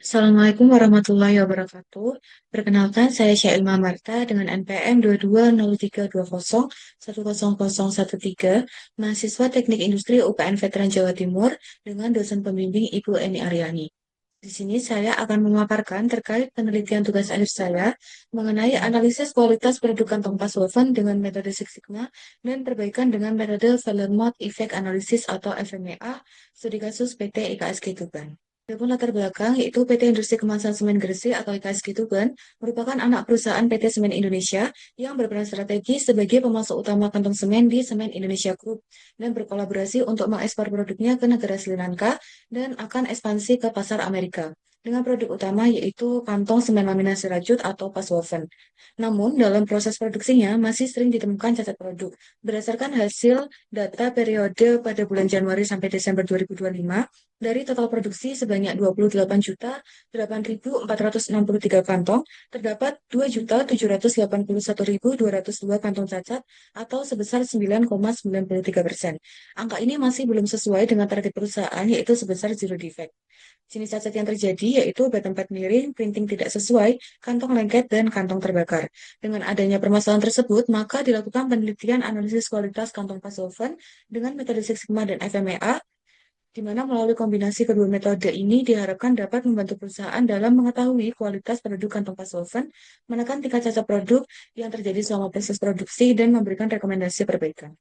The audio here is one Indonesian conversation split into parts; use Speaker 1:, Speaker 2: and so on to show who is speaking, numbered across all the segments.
Speaker 1: Assalamualaikum warahmatullahi wabarakatuh. Perkenalkan, saya Syailma Marta dengan NPM 220320100013, mahasiswa Teknik Industri UPN Veteran Jawa Timur dengan dosen pembimbing Ibu Eni Aryani. Di sini saya akan memaparkan terkait penelitian tugas akhir saya mengenai analisis kualitas produk kantong pas woven dengan metode Six Sigma dan perbaikan dengan metode Fehler-Mott Effect Analysis atau FMEA, studi kasus PT IKSG Tuban. Adapun latar belakang yaitu PT Industri Kemasan Semen Gresik atau IKSG Tuban merupakan anak perusahaan PT Semen Indonesia yang berperan strategis sebagai pemasok utama kantong semen di Semen Indonesia Group dan berkolaborasi untuk mengekspor produknya ke negara Sri Lanka dan akan ekspansi ke pasar Amerika dengan produk utama yaitu kantong semen laminasi rajut atau pas woven. Namun, dalam proses produksinya masih sering ditemukan cacat produk. Berdasarkan hasil data periode pada bulan Januari sampai Desember 2025, dari total produksi sebanyak 28.863 kantong, terdapat 2.781.202 kantong cacat atau sebesar 9,93%. Angka ini masih belum sesuai dengan target perusahaan yaitu sebesar zero defect. Jenis cacat yang terjadi yaitu tempat miring, printing tidak sesuai, kantong lengket, dan kantong terbakar. Dengan adanya permasalahan tersebut, maka dilakukan penelitian analisis kualitas kantong pas oven dengan metode Six Sigma dan FMEA, di mana melalui kombinasi kedua metode ini diharapkan dapat membantu perusahaan dalam mengetahui kualitas produk kantong pas oven, menekan tingkat cacat produk yang terjadi selama proses produksi, dan memberikan rekomendasi perbaikan.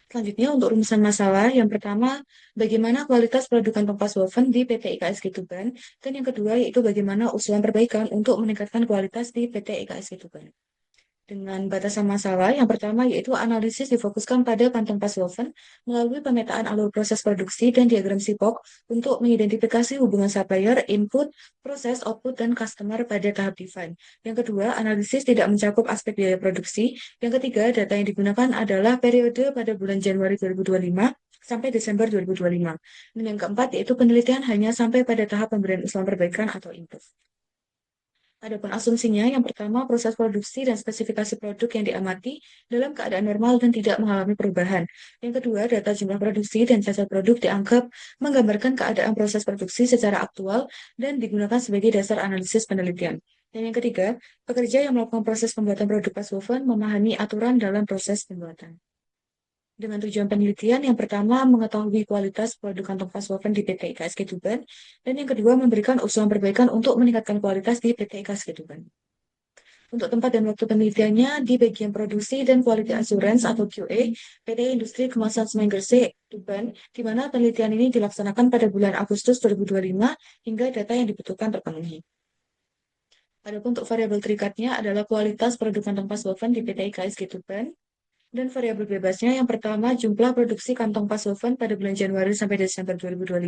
Speaker 1: Selanjutnya, untuk rumusan masalah, yang pertama, bagaimana kualitas produk kantong pas woven di PT IKSG Tuban, dan yang kedua, yaitu bagaimana usulan perbaikan untuk meningkatkan kualitas di PT IKSG Tuban. Dengan batasan masalah, yang pertama yaitu analisis difokuskan pada kantong pas woven melalui pemetaan alur proses produksi dan diagram SIPOK untuk mengidentifikasi hubungan supplier, input, proses, output, dan customer pada tahap define. Yang kedua, analisis tidak mencakup aspek biaya produksi. Yang ketiga, data yang digunakan adalah periode pada bulan Januari 2025 sampai Desember 2025. Dan yang keempat, yaitu penelitian hanya sampai pada tahap pemberian usulan perbaikan atau improve. Adapun asumsinya, yang pertama, proses produksi dan spesifikasi produk yang diamati dalam keadaan normal dan tidak mengalami perubahan. Yang kedua, data jumlah produksi dan cacat produk dianggap menggambarkan keadaan proses produksi secara aktual dan digunakan sebagai dasar analisis penelitian. Dan yang ketiga, pekerja yang melakukan proses pembuatan produk pas woven memahami aturan dalam proses pembuatan. Dengan tujuan penelitian, yang pertama, mengetahui kualitas produk kantong pas woven di PT IKSG Tuban, dan yang kedua, memberikan usulan perbaikan untuk meningkatkan kualitas di PT IKSG Tuban. Untuk tempat dan waktu penelitiannya di bagian produksi dan quality assurance atau QA, PT Industri Kemasan Semen Gresik, Tuban, di mana penelitian ini dilaksanakan pada bulan Agustus 2025 hingga data yang dibutuhkan terpenuhi. Adapun untuk variabel terikatnya adalah kualitas produk kantong pas woven di PT IKSG Tuban, dan variabel bebasnya yang pertama jumlah produksi kantong pas woven pada bulan Januari sampai Desember 2025.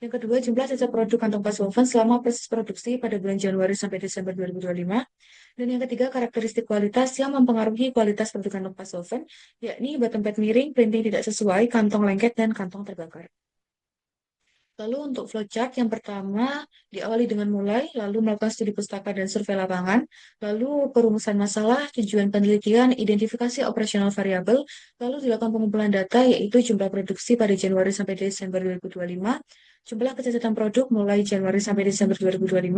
Speaker 1: Yang kedua jumlah cacat produk kantong pas woven selama proses produksi pada bulan Januari sampai Desember 2025. Dan yang ketiga karakteristik kualitas yang mempengaruhi kualitas produk kantong pas woven, yakni bottom pad miring, printing tidak sesuai, kantong lengket, dan kantong terbakar. Lalu untuk flowchart yang pertama diawali dengan mulai, lalu melakukan studi pustaka dan survei lapangan, lalu perumusan masalah, tujuan penelitian, identifikasi operasional variabel, lalu dilakukan pengumpulan data yaitu jumlah produksi pada Januari sampai Desember 2025, jumlah kecacatan produk mulai Januari sampai Desember 2025,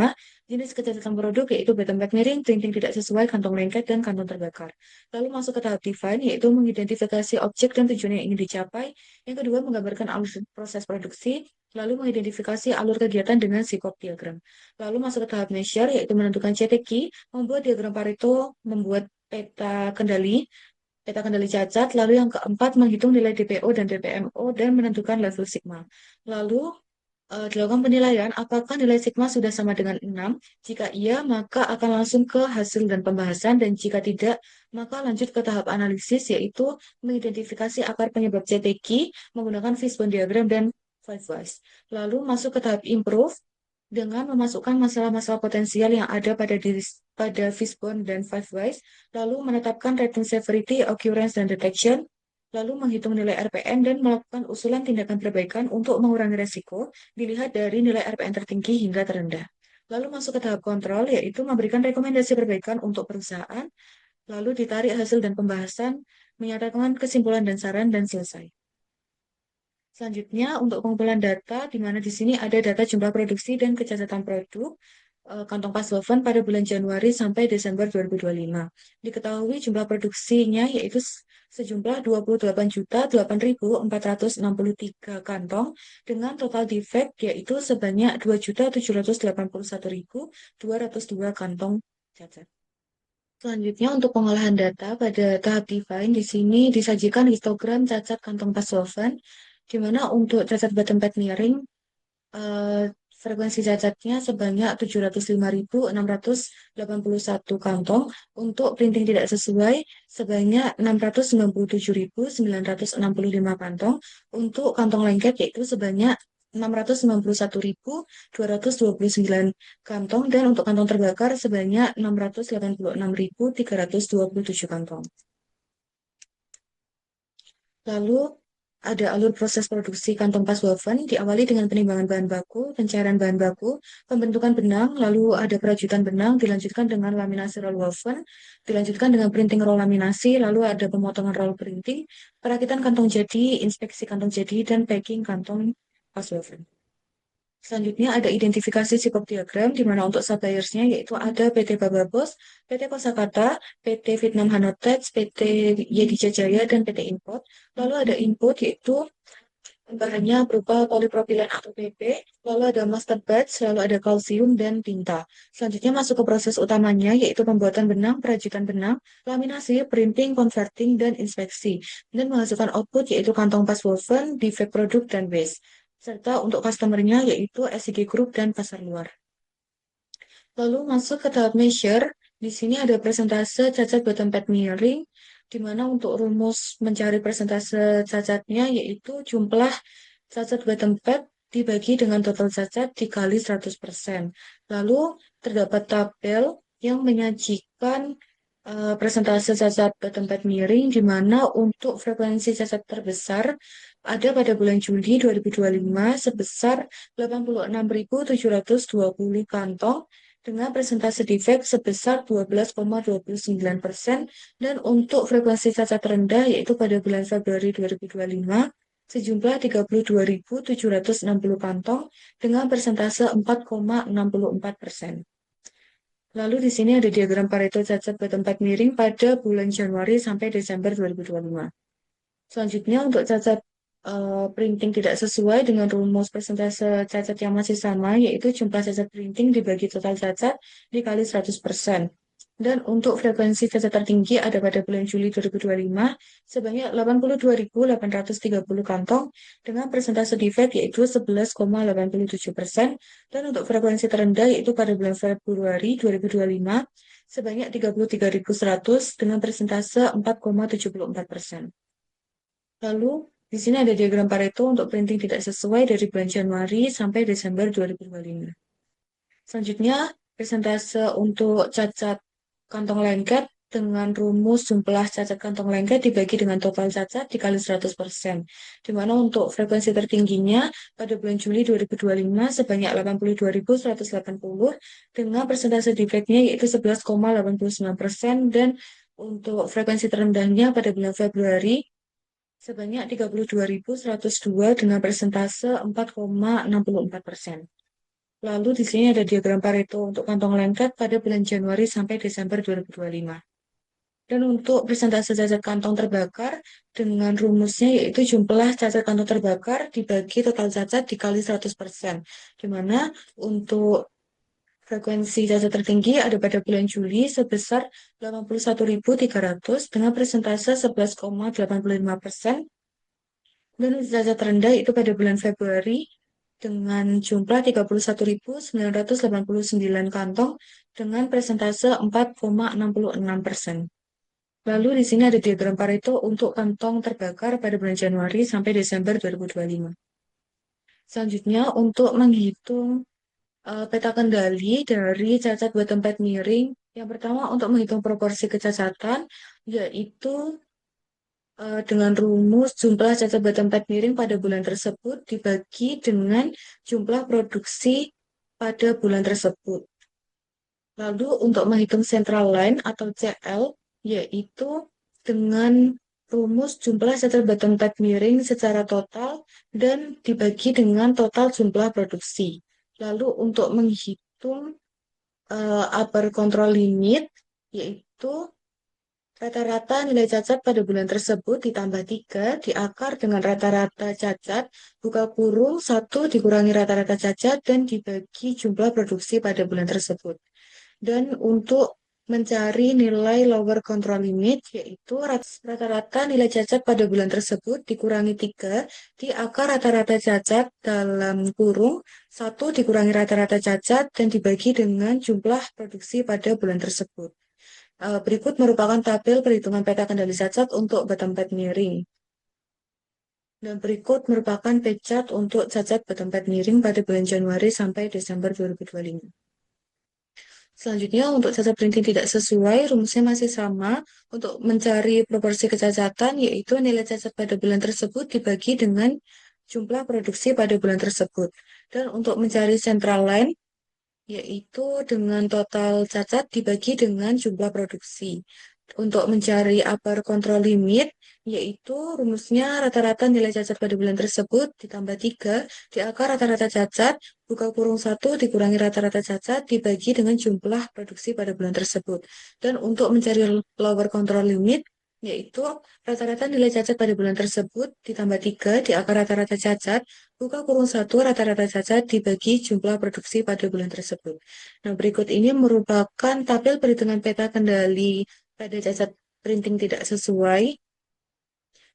Speaker 1: jenis kecacatan produk yaitu bottom pad miring, printing tidak sesuai, kantong lengket, dan kantong terbakar. Lalu masuk ke tahap define yaitu mengidentifikasi objek dan tujuan yang ingin dicapai. Yang kedua menggambarkan alur proses produksi, lalu mengidentifikasi alur kegiatan dengan psikop diagram. Lalu masuk ke tahap measure, yaitu menentukan CTQ, membuat diagram Pareto, membuat peta kendali cacat, lalu yang keempat menghitung nilai DPO dan DPMO, dan menentukan level sigma. Lalu dilakukan penilaian apakah nilai sigma sudah sama dengan 6. Jika iya, maka akan langsung ke hasil dan pembahasan, dan jika tidak, maka lanjut ke tahap analisis, yaitu mengidentifikasi akar penyebab CTQ menggunakan fishbone diagram dan five whys. Lalu masuk ke tahap improve dengan memasukkan masalah-masalah potensial yang ada pada fishbone dan five whys, lalu menetapkan rating severity, occurrence, dan detection, lalu menghitung nilai RPN dan melakukan usulan tindakan perbaikan untuk mengurangi resiko, dilihat dari nilai RPN tertinggi hingga terendah. Lalu masuk ke tahap kontrol, yaitu memberikan rekomendasi perbaikan untuk perusahaan, lalu ditarik hasil dan pembahasan, menyatakan kesimpulan dan saran, dan selesai. Selanjutnya, untuk pengumpulan data, di mana di sini ada data jumlah produksi dan kecacatan produk kantong pas Wolfen pada bulan Januari sampai Desember 2025. Diketahui jumlah produksinya yaitu sejumlah 28.008.463 kantong dengan total defect yaitu sebanyak 2.781.202 kantong cacat. Selanjutnya untuk pengolahan data pada tahap define di sini disajikan histogram cacat kantong pas solvent, di mana untuk cacat bottom pad miring eh, frekuensi cacatnya sebanyak 705.681 kantong, untuk printing tidak sesuai sebanyak 697.965 kantong, untuk kantong lengket yaitu sebanyak 691.229 kantong, dan untuk kantong terbakar sebanyak 686.327 kantong. Lalu ada alur proses produksi kantong pas woven, diawali dengan penimbangan bahan baku, pencairan bahan baku, pembentukan benang, lalu ada perajutan benang, dilanjutkan dengan laminasi roll woven, dilanjutkan dengan printing roll laminasi, lalu ada pemotongan roll printing, perakitan kantong jadi, inspeksi kantong jadi, dan packing kantong pas woven. Selanjutnya ada identifikasi psikop diagram, di mana untuk suppliersnya yaitu ada PT Bababos, PT Kosakata, PT Vietnam Hanotex, PT Yedija Jaya, dan PT Import. Lalu ada input yaitu bahannya berupa polipropilen atau PP, lalu ada master batch, lalu ada kalsium dan tinta. Selanjutnya masuk ke proses utamanya yaitu pembuatan benang, perajutan benang, laminasi, printing, converting, dan inspeksi. Dan menghasilkan output yaitu kantong pas woven, defect produk, dan waste. Serta untuk customer-nya yaitu SIG Group dan pasar luar. Lalu masuk ke tahap measure. Di sini ada persentase cacat bottom pad miring, di mana untuk rumus mencari persentase cacatnya yaitu jumlah cacat bottom pad dibagi dengan total cacat dikali 100%. Lalu terdapat tabel yang menyajikan persentase cacat bottom pad miring, di mana untuk frekuensi cacat terbesar ada pada bulan Juli 2025 sebesar 86.720 kantong dengan presentase defect sebesar 12,29%, dan untuk frekuensi cacat rendah yaitu pada bulan Februari 2025 sejumlah 32.760 kantong dengan persentase 4,64%. Lalu di sini ada diagram Pareto cacat bottom pad miring pada bulan Januari sampai Desember 2025. Selanjutnya untuk cacat printing tidak sesuai dengan rumus persentase cacat yang masih sama, yaitu jumlah cacat printing dibagi total cacat dikali 100%. Dan untuk frekuensi cacat tertinggi ada pada bulan Juli 2025 sebanyak 82.830 kantong dengan persentase defect yaitu 11,87%. Dan untuk frekuensi terendah yaitu pada bulan Februari 2025 sebanyak 33.100 dengan persentase 4,74%. Lalu, di sini ada diagram Pareto untuk printing tidak sesuai dari bulan Januari sampai Desember 2025. Selanjutnya, persentase untuk cacat kantong lengket dengan rumus jumlah cacat kantong lengket dibagi dengan total cacat dikali 100%. Di mana untuk frekuensi tertingginya pada bulan Juli 2025 sebanyak 82.180 dengan persentase defectnya yaitu 11,89%, dan untuk frekuensi terendahnya pada bulan Februari sebanyak 32.102 dengan persentase 4,64%. Lalu di sini ada diagram Pareto untuk kantong lengket pada bulan Januari sampai Desember 2025. Dan untuk persentase cacat kantong terbakar dengan rumusnya yaitu jumlah cacat kantong terbakar dibagi total cacat dikali 100%. Di mana untuk frekuensi cacat tertinggi ada pada bulan Juli sebesar 81.300 dengan persentase 11,85%, dan cacat terendah itu pada bulan Februari dengan jumlah 31.989 kantong dengan persentase 4,66%. Lalu di sini ada diagram Pareto untuk kantong terbakar pada bulan Januari sampai Desember 2025. Selanjutnya untuk menghitung peta kendali dari cacat bottom pad miring. Yang pertama untuk menghitung proporsi kecacatan, yaitu dengan rumus jumlah cacat bottom pad miring pada bulan tersebut dibagi dengan jumlah produksi pada bulan tersebut. Lalu untuk menghitung central line atau CL, yaitu dengan rumus jumlah shutter bottom pad miring secara total dan dibagi dengan total jumlah produksi. Lalu untuk menghitung upper control limit, yaitu rata-rata nilai cacat pada bulan tersebut ditambah 3 diakar dengan rata-rata cacat, buka kurung 1 dikurangi rata-rata cacat, dan dibagi jumlah produksi pada bulan tersebut. Dan untuk mencari nilai lower control limit, yaitu rata-rata nilai cacat pada bulan tersebut dikurangi 3 diakar rata-rata cacat dalam kurung 1 dikurangi rata-rata cacat, dan dibagi dengan jumlah produksi pada bulan tersebut. Berikut merupakan tabel perhitungan peta kendali cacat untuk bottom pad miring. Dan berikut merupakan pecat untuk cacat bottom pad miring pada bulan Januari sampai Desember 2025. Selanjutnya, untuk cacat printing tidak sesuai, rumusnya masih sama. Untuk mencari proporsi kecacatan, yaitu nilai cacat pada bulan tersebut dibagi dengan jumlah produksi pada bulan tersebut. Dan untuk mencari central line, yaitu dengan total cacat dibagi dengan jumlah produksi. Untuk mencari upper control limit, yaitu rumusnya rata-rata nilai cacat pada bulan tersebut ditambah 3 diakar rata-rata cacat, buka kurung 1 dikurangi rata-rata cacat, dibagi dengan jumlah produksi pada bulan tersebut. Dan untuk mencari lower control limit, yaitu rata-rata nilai cacat pada bulan tersebut ditambah 3 diakar rata-rata cacat, buka kurung 1 rata-rata cacat, dibagi jumlah produksi pada bulan tersebut. Nah, berikut ini merupakan tabel perhitungan peta kendali pada cacat printing tidak sesuai,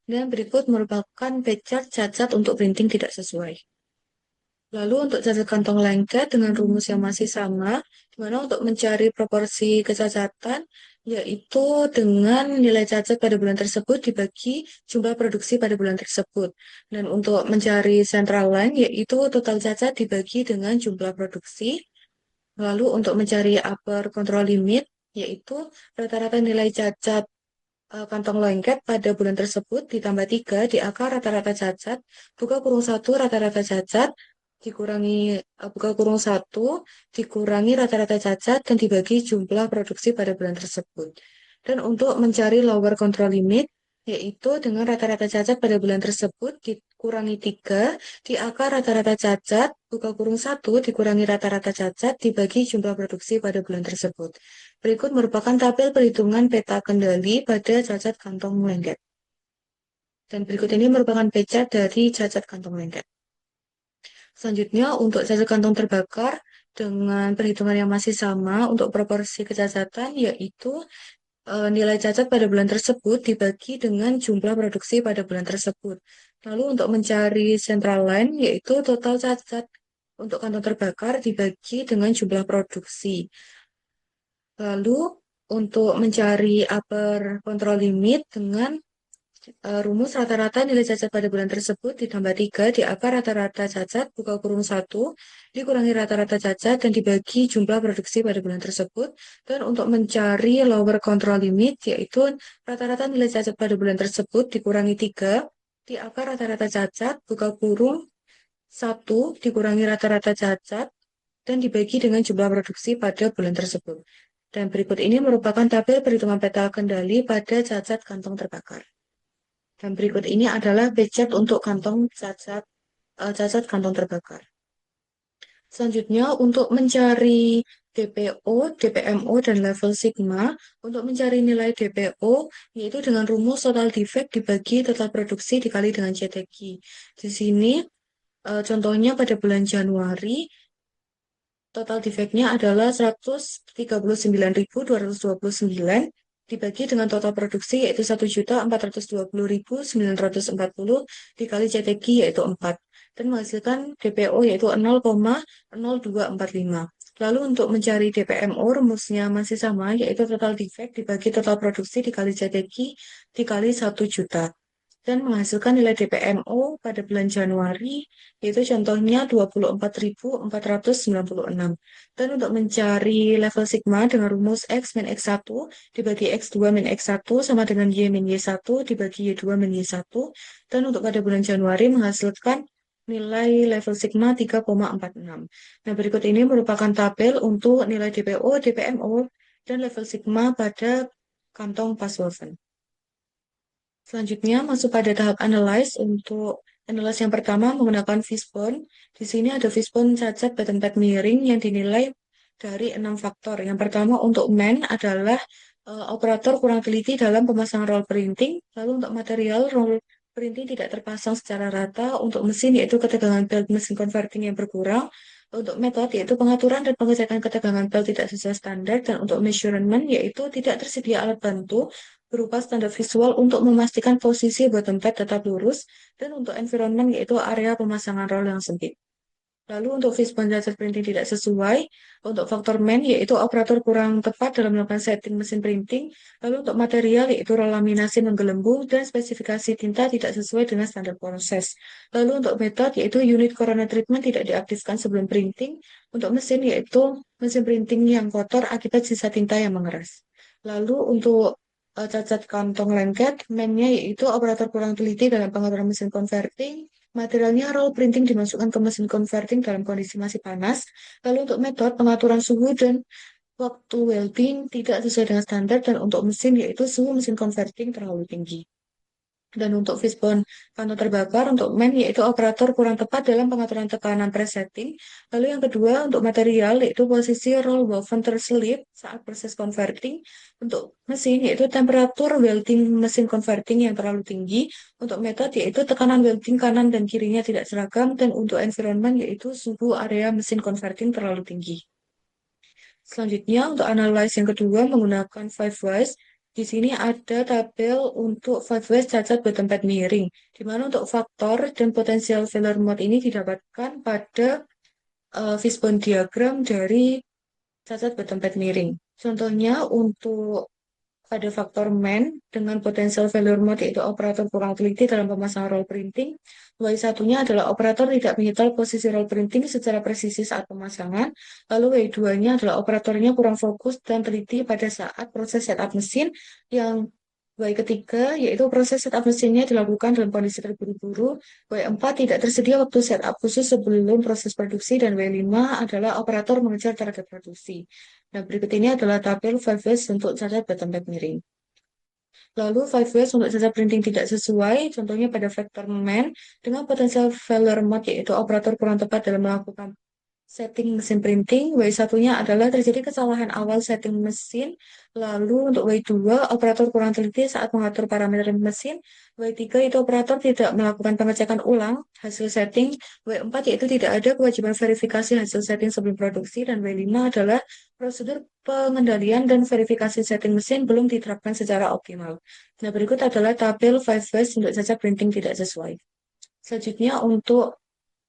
Speaker 1: dan berikut merupakan pecat cacat untuk printing tidak sesuai. Lalu untuk cacat kantong lengket dengan rumus yang masih sama, di mana untuk mencari proporsi kecacatan, yaitu dengan nilai cacat pada bulan tersebut dibagi jumlah produksi pada bulan tersebut. Dan untuk mencari central line, yaitu total cacat dibagi dengan jumlah produksi. Lalu untuk mencari upper control limit, yaitu rata-rata nilai cacat kantong lengket pada bulan tersebut ditambah 3 diakar rata-rata cacat, buka kurung 1 rata-rata cacat, dikurangi buka kurung 1 dikurangi rata-rata cacat, dan dibagi jumlah produksi pada bulan tersebut. Dan untuk mencari lower control limit, yaitu dengan rata-rata cacat pada bulan tersebut dikurangi 3 diakar rata-rata cacat, buka kurung 1 dikurangi rata-rata cacat, dibagi jumlah produksi pada bulan tersebut. Berikut merupakan tabel perhitungan peta kendali pada cacat kantong lengket. Dan berikut ini merupakan pecat dari cacat kantong lengket. Selanjutnya, untuk cacat kantong terbakar dengan perhitungan yang masih sama untuk proporsi kecacatan, yaitu nilai cacat pada bulan tersebut dibagi dengan jumlah produksi pada bulan tersebut. Lalu untuk mencari central line, yaitu total cacat untuk kantong terbakar dibagi dengan jumlah produksi. Lalu untuk mencari upper control limit dengan rumus rata-rata nilai cacat pada bulan tersebut ditambah 3 diakar rata-rata cacat, buka kurung 1 dikurangi rata-rata cacat, dan dibagi jumlah produksi pada bulan tersebut. Dan untuk mencari lower control limit, yaitu rata-rata nilai cacat pada bulan tersebut dikurangi 3 diakar rata-rata cacat, buka kurung 1 dikurangi rata-rata cacat, dan dibagi dengan jumlah produksi pada bulan tersebut. Dan berikut ini merupakan tabel perhitungan peta kendali pada cacat kantong terbakar. Dan berikut ini adalah pecat untuk cacat kantong terbakar. Selanjutnya, untuk mencari DPO, DPMO, dan level sigma, untuk mencari nilai DPO, yaitu dengan rumus total defect dibagi total produksi dikali dengan CTQ. Di sini, contohnya pada bulan Januari, total defect-nya adalah 139.229 dibagi dengan total produksi yaitu 1.420.940 dikali CTQ yaitu 4 dan menghasilkan DPO yaitu 0,0245. Lalu untuk mencari DPMO rumusnya masih sama yaitu total defect dibagi total produksi dikali CTQ dikali 1 juta dan menghasilkan nilai DPMO pada bulan Januari, yaitu contohnya 24.496. Dan untuk mencari level sigma dengan rumus X min X1 dibagi X2 min X1 sama dengan Y min Y1 dibagi Y2 min Y1. Dan untuk pada bulan Januari menghasilkan nilai level sigma 3,46. Nah, berikut ini merupakan tabel untuk nilai DPO, DPMO, dan level sigma pada kantong Passwolfen. Selanjutnya masuk pada tahap analyze. Untuk analyze yang pertama menggunakan fishbone. Di sini ada fishbone cacat bottom pad miring yang dinilai dari 6 faktor. Yang pertama untuk man adalah operator kurang teliti dalam pemasangan roll printing. Lalu untuk material roll printing tidak terpasang secara rata. Untuk mesin yaitu ketegangan belt mesin converting yang berkurang. Untuk metode yaitu pengaturan dan pengecekan ketegangan belt tidak sesuai standar. Dan untuk measurement yaitu tidak tersedia alat bantu berupa standar visual untuk memastikan posisi bottom pad tetap lurus, dan untuk environment yaitu area pemasangan roll yang sempit. Lalu untuk fishbone cacat printing tidak sesuai, untuk faktor man yaitu operator kurang tepat dalam melakukan setting mesin printing, lalu untuk material yaitu roll laminasi menggelembung dan spesifikasi tinta tidak sesuai dengan standar proses. Lalu untuk metode yaitu unit corona treatment tidak diaktifkan sebelum printing, untuk mesin yaitu mesin printing yang kotor akibat sisa tinta yang mengeras. Lalu untuk cacat kantong lengket, man-nya yaitu operator kurang teliti dalam pengaturan mesin converting, materialnya roll printing dimasukkan ke mesin converting dalam kondisi masih panas. Lalu untuk metode pengaturan suhu dan waktu welding tidak sesuai dengan standar, dan untuk mesin yaitu suhu mesin converting terlalu tinggi. Dan untuk fishbone kantong terbakar, untuk man yaitu operator kurang tepat dalam pengaturan tekanan presetting. Lalu yang kedua untuk material yaitu posisi roll woven terselip saat proses converting. Untuk mesin yaitu temperatur welding mesin converting yang terlalu tinggi. Untuk metode yaitu tekanan welding kanan dan kirinya tidak seragam. Dan untuk environment yaitu suhu area mesin converting terlalu tinggi. Selanjutnya, untuk analyze yang kedua menggunakan five whys. Di sini ada tabel untuk five whys cacat bottom pad miring, di mana untuk faktor dan potensial failure mode ini didapatkan pada fishbone diagram dari cacat bottom pad miring. Contohnya untuk pada faktor man dengan potensial failure mode yaitu operator kurang teliti dalam pemasangan roll printing. W1-nya adalah operator tidak menyetel posisi roll printing secara presisi saat pemasangan. Lalu W2-nya adalah operatornya kurang fokus dan teliti pada saat proses setup mesin. Yang W ketiga yaitu proses setup mesinnya dilakukan dalam kondisi terburu-buru. W4 tidak tersedia waktu setup khusus sebelum proses produksi, dan W5 adalah operator mengejar target produksi. Nah, berikut ini adalah tabel 5 ways untuk cacat bottom pad miring. Lalu 5 ways untuk cacat printing tidak sesuai, contohnya pada vektor man dengan potensial failure mode yaitu operator kurang tepat dalam melakukan setting mesin printing. W1-nya adalah terjadi kesalahan awal setting mesin. Lalu untuk W2, operator kurang teliti saat mengatur parameter mesin. W3 itu operator tidak melakukan pengecekan ulang hasil setting. W4 yaitu tidak ada kewajiban verifikasi hasil setting sebelum produksi. Dan W5 adalah prosedur pengendalian dan verifikasi setting mesin belum diterapkan secara optimal. Nah, berikut adalah tabel 5 ways untuk cacat printing tidak sesuai. Selanjutnya untuk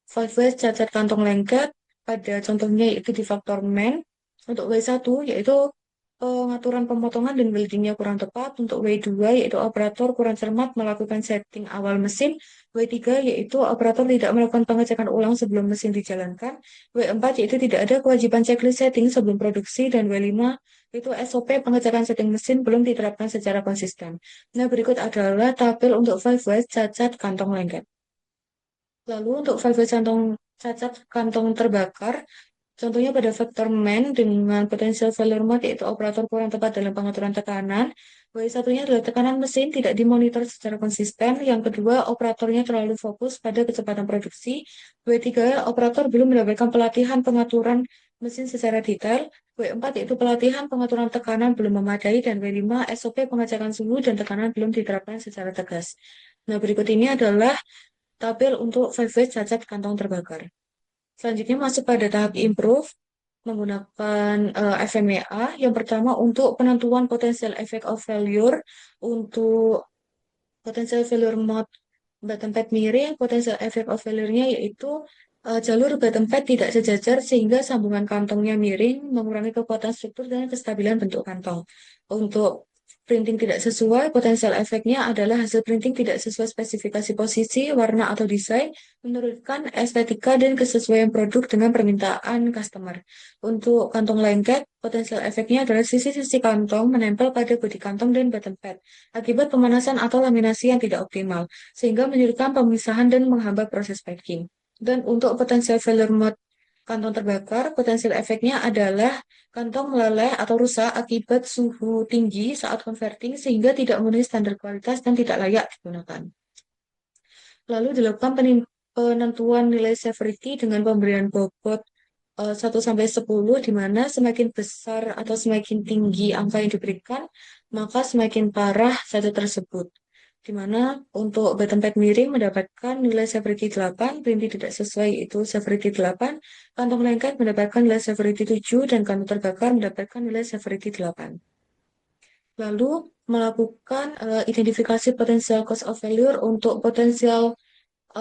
Speaker 1: 5 ways cacat kantong lengket, pada contohnya yaitu di faktor man. Untuk W1 yaitu pengaturan pemotongan dan weldingnya kurang tepat. Untuk W2 yaitu operator kurang cermat melakukan setting awal mesin. W3 yaitu operator tidak melakukan pengecekan ulang sebelum mesin dijalankan. W4 yaitu tidak ada kewajiban checklist setting sebelum produksi. Dan W5 itu SOP pengecekan setting mesin belum diterapkan secara konsisten. Nah, berikut adalah tabel untuk 5 ways cacat kantong lengket. Lalu untuk valve kantong cacat kantong terbakar, contohnya pada faktor man dengan potensial failure mode yaitu operator kurang tepat dalam pengaturan tekanan. W1-nya adalah tekanan mesin tidak dimonitor secara konsisten. Yang kedua, operatornya terlalu fokus pada kecepatan produksi. W3, operator belum mendapatkan pelatihan pengaturan mesin secara detail. W4 yaitu pelatihan pengaturan tekanan belum memadai. Dan W5, SOP pengecekan suhu dan tekanan belum diterapkan secara tegas. Nah, berikut ini adalah tabel untuk 5 ways cacat kantong terbakar. Selanjutnya masuk pada tahap improve menggunakan FMEA. Yang pertama untuk penentuan potential effect of failure. Untuk potential failure mode bottom pad miring, potential effect of failure-nya yaitu jalur bottom pad tidak sejajar sehingga sambungan kantongnya miring, mengurangi kekuatan struktur dan kestabilan bentuk kantong. Untuk printing tidak sesuai, potensial efeknya adalah hasil printing tidak sesuai spesifikasi posisi, warna, atau desain, menurunkan estetika dan kesesuaian produk dengan permintaan customer. Untuk kantong lengket, potensial efeknya adalah sisi-sisi kantong menempel pada bodi kantong dan bottom pad akibat pemanasan atau laminasi yang tidak optimal, sehingga menyulitkan pemisahan dan menghambat proses packing. Dan untuk potensial failure mode Kantong terbakar, potensial efeknya adalah kantong meleleh atau rusak akibat suhu tinggi saat converting sehingga tidak memenuhi standar kualitas dan tidak layak digunakan. Lalu dilakukan penentuan nilai severity dengan pemberian bobot 1 sampai 10, di mana semakin besar atau semakin tinggi angka yang diberikan, maka semakin parah zat tersebut. Di mana untuk bottom pad miring mendapatkan nilai severity 8, berhenti tidak sesuai itu severity 8, kantong lengket mendapatkan nilai severity 7, dan kantong terbakar mendapatkan nilai severity 8. Lalu melakukan identifikasi potensial cause of failure. Untuk potensial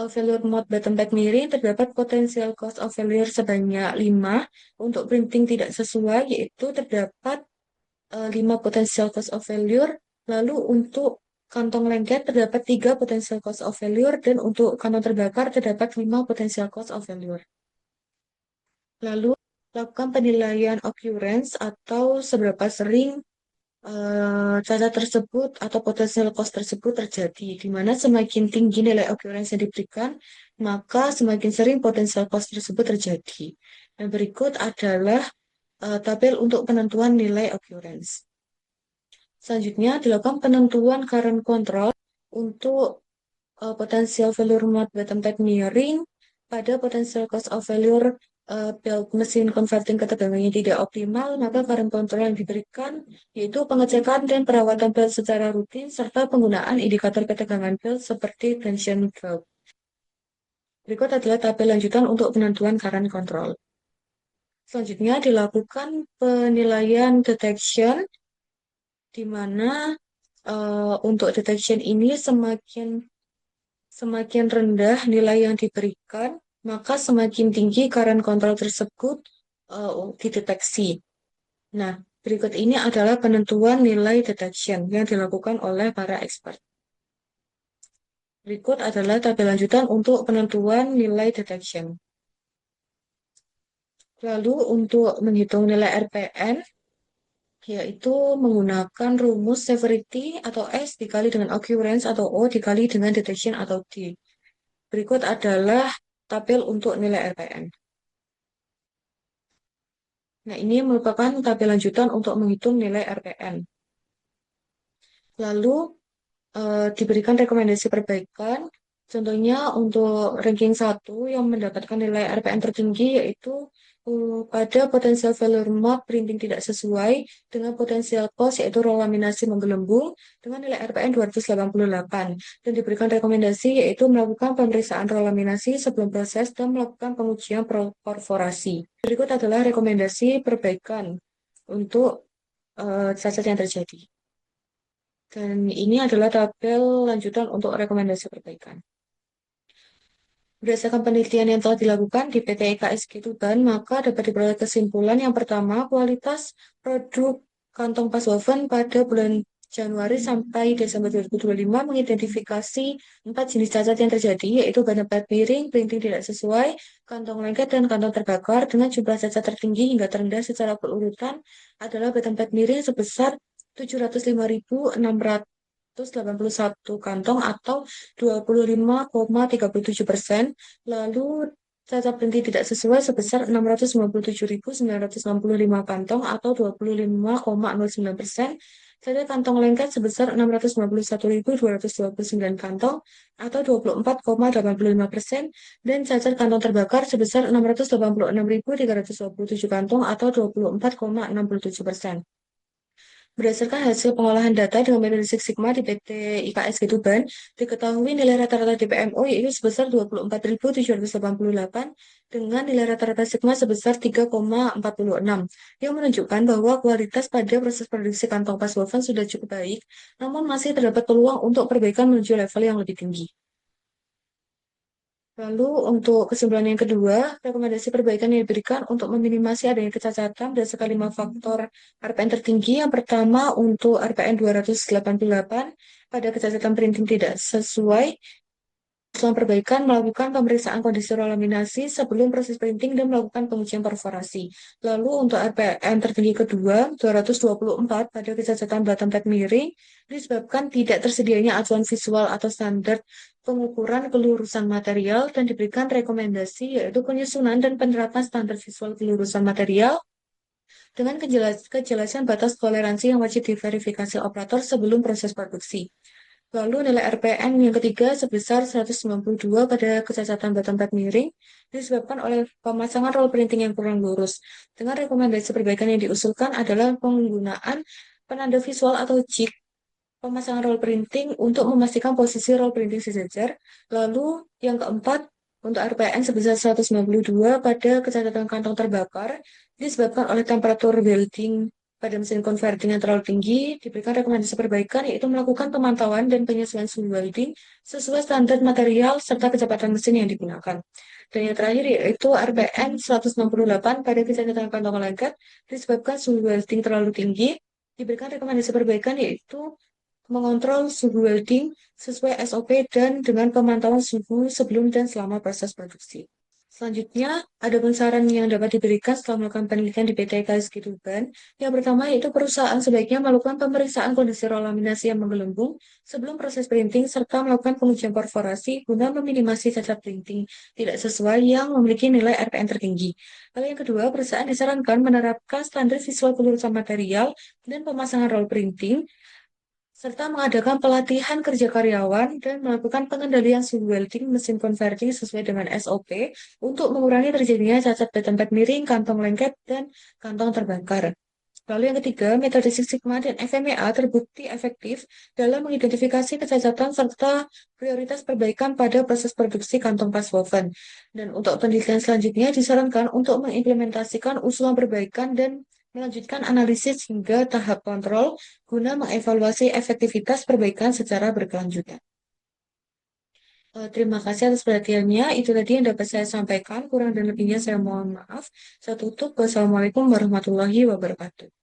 Speaker 1: failure mode bottom pad miring terdapat potensial cause of failure sebanyak 5. Untuk printing tidak sesuai yaitu terdapat 5 potensial cause of failure. Lalu untuk kantong lengket terdapat 3 potensial cause of failure, dan untuk kantong terbakar terdapat 5 potensial cause of failure. Lalu lakukan penilaian occurrence atau seberapa sering cacat tersebut atau potensial cost tersebut terjadi, di mana semakin tinggi nilai occurrence yang diberikan, maka semakin sering potensial cost tersebut terjadi. Dan berikut adalah tabel untuk penentuan nilai occurrence. Selanjutnya, dilakukan penentuan current control untuk potensial failure mode bottom pad miring pada potensial cost of failure belt mesin converting ketegangannya tidak optimal, maka current control yang diberikan yaitu pengecekan dan perawatan belt secara rutin serta penggunaan indikator ketegangan belt seperti tension belt. Berikut adalah tabel lanjutan untuk penentuan current control. Selanjutnya dilakukan penilaian detection, di mana untuk detection ini semakin rendah nilai yang diberikan, maka semakin tinggi current control tersebut dideteksi. Nah, berikut ini adalah penentuan nilai detection yang dilakukan oleh para expert. Berikut adalah tabel lanjutan untuk penentuan nilai detection. Lalu untuk menghitung nilai RPN, yaitu menggunakan rumus severity atau S dikali dengan occurrence atau O dikali dengan detection atau D. Berikut adalah tabel untuk nilai RPN. Nah, ini merupakan tabel lanjutan untuk menghitung nilai RPN. Lalu diberikan rekomendasi perbaikan. Contohnya untuk ranking 1 yang mendapatkan nilai RPN tertinggi yaitu pada potensial failure mode printing tidak sesuai dengan potensial cost yaitu roll laminasi menggelembung dengan nilai RPN 288, dan diberikan rekomendasi yaitu melakukan pemeriksaan roll laminasi sebelum proses dan melakukan pengujian perforasi. Berikut adalah rekomendasi perbaikan untuk cacat yang terjadi. Dan ini adalah tabel lanjutan untuk rekomendasi perbaikan. Berdasarkan penelitian yang telah dilakukan di PT IKSG Tuban, maka dapat diperoleh kesimpulan yang pertama, kualitas produk kantong pas woven pada bulan Januari sampai Desember 2025 mengidentifikasi 4 jenis cacat yang terjadi, yaitu bottom pad miring, printing tidak sesuai, kantong lengket, dan kantong terbakar, dengan jumlah cacat tertinggi hingga terendah secara berurutan adalah bottom pad miring sebesar 705.681 kantong atau 25,37%. Lalu cacat printing tidak sesuai sebesar 697.965 kantong atau 25,09%. Cacat kantong lengket sebesar 691.229 kantong atau 24,85%. Dan cacat kantong terbakar sebesar 686.327 kantong atau 24,67%. Berdasarkan hasil pengolahan data dengan metode Six Sigma di PT IKSG Tuban, diketahui nilai rata-rata DPMO yaitu sebesar 24.788 dengan nilai rata-rata Sigma sebesar 3,46, yang menunjukkan bahwa kualitas pada proses produksi kantong pas woven sudah cukup baik, namun masih terdapat peluang untuk perbaikan menuju level yang lebih tinggi. Lalu untuk kesimpulan yang kedua, rekomendasi perbaikan yang diberikan untuk meminimasi adanya kecacatan berdasarkan 5 faktor RPN tertinggi. Yang pertama untuk RPN 288 pada kecacatan printing tidak sesuai. Setelah perbaikan, melakukan pemeriksaan kondisi roll laminasi sebelum proses printing dan melakukan pengujian perforasi. Lalu untuk RPN tertinggi kedua, 224 pada kecacatan bottom pad miring, disebabkan tidak tersedianya acuan visual atau standar pengukuran kelurusan material, dan diberikan rekomendasi yaitu penyusunan dan penerapan standar visual kelurusan material dengan kejelasan batas toleransi yang wajib diverifikasi operator sebelum proses produksi. Lalu nilai RPM yang ketiga sebesar 192 pada kecacatan bottom pad miring disebabkan oleh pemasangan roll printing yang kurang lurus. Dengan rekomendasi perbaikan yang diusulkan adalah penggunaan penanda visual atau jig pemasangan roll printing untuk memastikan posisi roll printing sejajar. Lalu yang keempat, untuk RPM sebesar 192 pada kecacatan kantong terbakar disebabkan oleh temperatur welding pada mesin converting yang terlalu tinggi, diberikan rekomendasi perbaikan yaitu melakukan pemantauan dan penyesuaian suhu welding sesuai standar material serta kecepatan mesin yang digunakan. Dan yang terakhir yaitu RPM 168 pada kecacatan kantong lengket disebabkan suhu welding terlalu tinggi, diberikan rekomendasi perbaikan yaitu mengontrol suhu welding sesuai SOP dan dengan pemantauan suhu sebelum dan selama proses produksi. Selanjutnya, ada saran yang dapat diberikan setelah melakukan penelitian di PT KSG Tuban. Yang pertama yaitu perusahaan sebaiknya melakukan pemeriksaan kondisi roll laminasi yang menggelembung sebelum proses printing serta melakukan pengujian perforasi guna meminimasi cacat printing tidak sesuai yang memiliki nilai RPM tertinggi. Lalu yang kedua, perusahaan disarankan menerapkan standar visual kelurusan material dan pemasangan roll printing serta mengadakan pelatihan kerja karyawan dan melakukan pengendalian suhu welding mesin converting sesuai dengan SOP untuk mengurangi terjadinya cacat tempat miring, kantong lengket, dan kantong terbakar. Lalu yang ketiga, metode Six Sigma dan FMEA terbukti efektif dalam mengidentifikasi kecacatan serta prioritas perbaikan pada proses produksi kantong pas woven. Dan untuk penelitian selanjutnya disarankan untuk mengimplementasikan usulan perbaikan dan melanjutkan analisis hingga tahap kontrol guna mengevaluasi efektivitas perbaikan secara berkelanjutan. Terima kasih atas perhatiannya. Itu tadi yang dapat saya sampaikan. Kurang dan lebihnya saya mohon maaf. Saya tutup. Wassalamualaikum warahmatullahi wabarakatuh.